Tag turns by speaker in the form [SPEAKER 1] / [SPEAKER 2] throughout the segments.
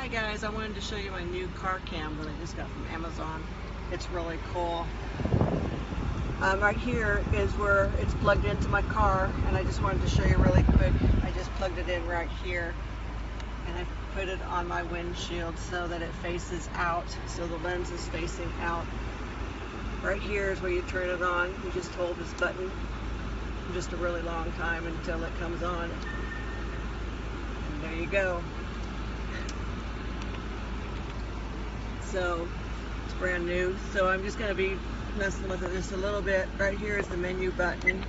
[SPEAKER 1] Hi guys, I wanted to show you my new car cam that I just got from Amazon. It's really cool. Right here is where it's plugged into my car, and I just wanted to show you really quick. I just plugged it in right here, and I put it on my windshield so that it faces out, so the lens is facing out. Right here is where you turn it on. You just hold this button for just a really long time until it comes on. And there you go. So it's brand new, so I'm just going to be messing with it just a little bit. Right here is the menu button,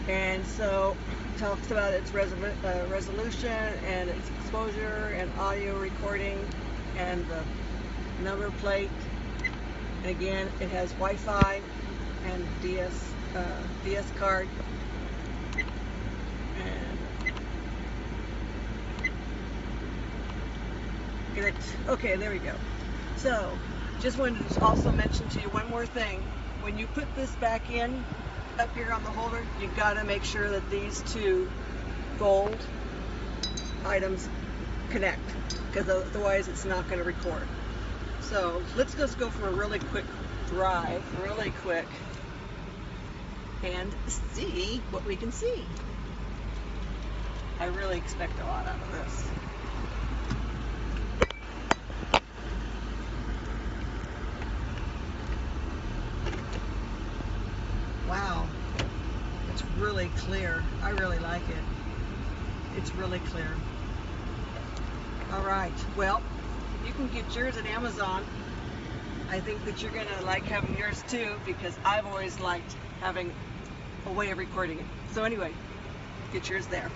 [SPEAKER 1] and so it talks about its resolution and its exposure and audio recording and the number plate. And again, it has Wi-Fi and DS card. And okay, there we go. So, just wanted to also mention to you one more thing. When you put this back in, up here on the holder, you've got to make sure that these two gold items connect, because otherwise it's not going to record. So, let's just go for a really quick drive, really quick, and see what we can see. I really expect a lot out of this. Wow, it's really clear. I really like it. It's really clear. All right, well, you can get yours at Amazon. I think that you're gonna like having yours too, because I've always liked having a way of recording it. So anyway, get yours there.